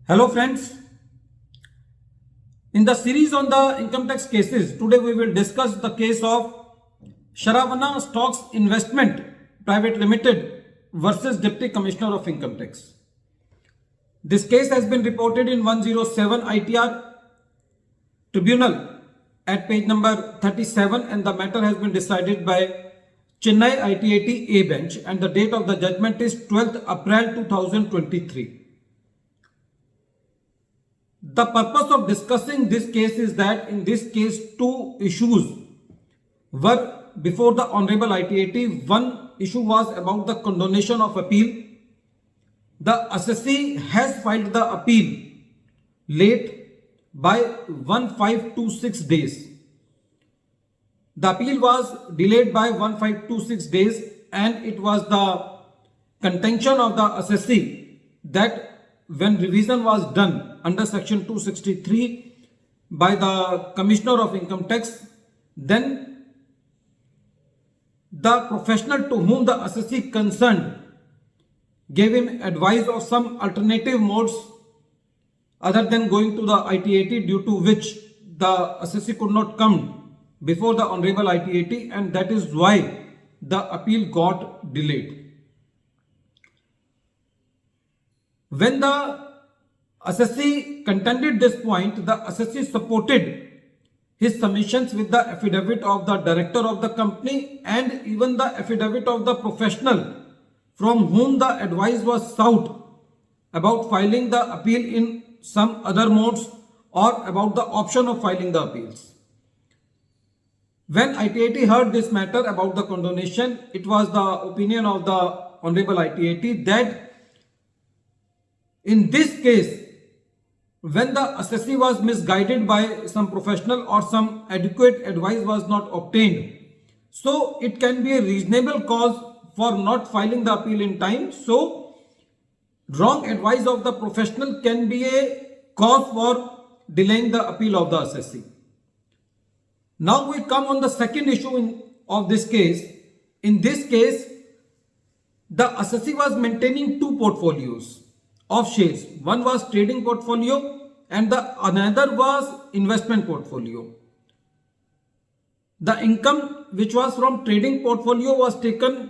Hello friends, in the series on the income tax cases, today we will discuss the case of SARAVANA Stocks Investment Private Limited versus Deputy Commissioner of Income Tax. This case has been reported in 107 ITR Tribunal at page number 37 and the matter has been decided by CHENNAI ITAT A bench and the date of the judgment is 12th April 2023. The purpose of discussing this case is that in this case two issues were before the Honorable ITAT. One issue was about the condonation of appeal. The Assessee has filed the appeal late by 1526 days. The appeal was delayed by 1526 days and it was the contention of the Assessee that when revision was done under section 263 by the Commissioner of Income Tax, then the professional to whom the assessee concerned gave him advice of some alternative modes other than going to the ITAT, due to which the assessee could not come before the Honorable ITAT, and that is why the appeal got delayed. When the assessee contended this point, the assessee supported his submissions with the affidavit of the director of the company and even the affidavit of the professional from whom the advice was sought about filing the appeal in some other modes or about the option of filing the appeals. When ITAT heard this matter about the condonation, it was the opinion of the Honorable ITAT that in this case, when the assessee was misguided by some professional or some adequate advice was not obtained, so it can be a reasonable cause for not filing the appeal in time. So, wrong advice of the professional can be a cause for delaying the appeal of the assessee. Now we come on the second issue of this case. In this case, the assessee was maintaining two portfolios of shares. One was trading portfolio and the another was investment portfolio. The income which was from trading portfolio was taken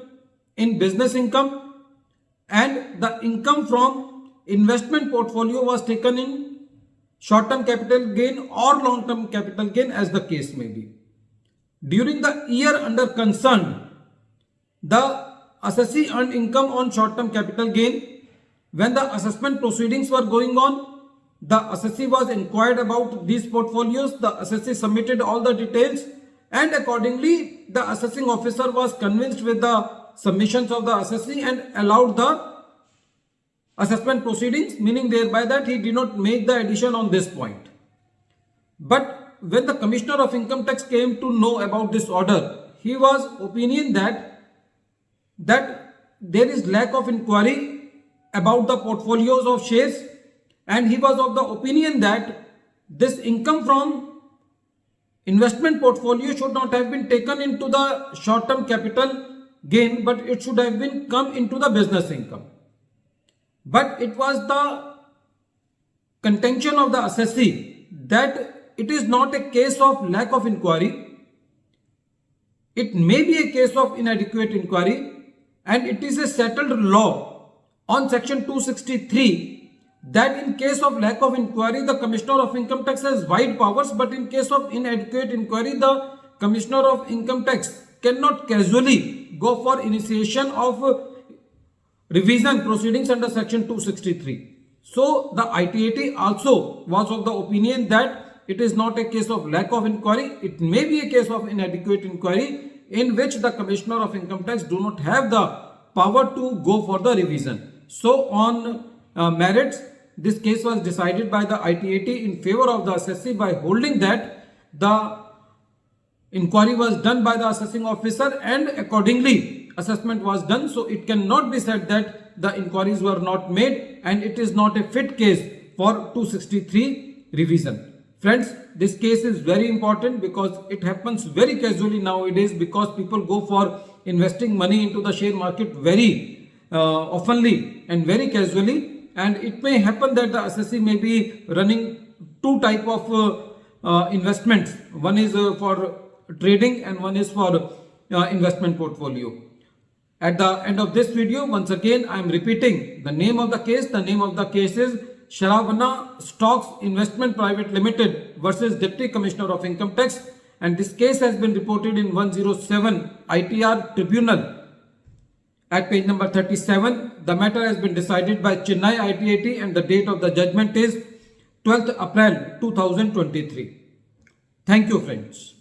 in business income and the income from investment portfolio was taken in short-term capital gain or long-term capital gain, as the case may be. During the year under concern, the assessee earned income on short-term capital gain. When the assessment proceedings were going on, the assessee was inquired about these portfolios. The assessee submitted all the details and accordingly the assessing officer was convinced with the submissions of the assessee and allowed the assessment proceedings, meaning thereby that he did not make the addition on this point. But when the Commissioner of Income Tax came to know about this order, he was opinion that there is lack of inquiry about the portfolios of shares, and he was of the opinion that this income from investment portfolio should not have been taken into the short-term capital gain, but it should have been come into the business income. But it was the contention of the assessee that it is not a case of lack of inquiry. It may be a case of inadequate inquiry, and it is a settled law on section 263 that in case of lack of inquiry, the Commissioner of Income Tax has wide powers, but in case of inadequate inquiry, the Commissioner of Income Tax cannot casually go for initiation of revision proceedings under section 263. So the ITAT also was of the opinion that it is not a case of lack of inquiry. It may be a case of inadequate inquiry in which the Commissioner of Income Tax do not have the power to go for the revision. So on merits, this case was decided by the ITAT in favor of the assessee by holding that the inquiry was done by the assessing officer and accordingly assessment was done. So it cannot be said that the inquiries were not made and it is not a fit case for 263 revision. Friends, this case is very important because it happens very casually nowadays, because people go for investing money into the share market very oftenly and very casually, and it may happen that the assessee may be running two type of investments. One is for trading and one is for investment portfolio. At the end of this video, once again I am repeating the name of the case. The name of the case is SARAVANA Stocks Investment Private Limited versus Deputy Commissioner of Income Tax, and this case has been reported in 107 ITR Tribunal at page number 37. The matter has been decided by CHENNAI ITAT and the date of the judgment is 12th April 2023. Thank you, friends.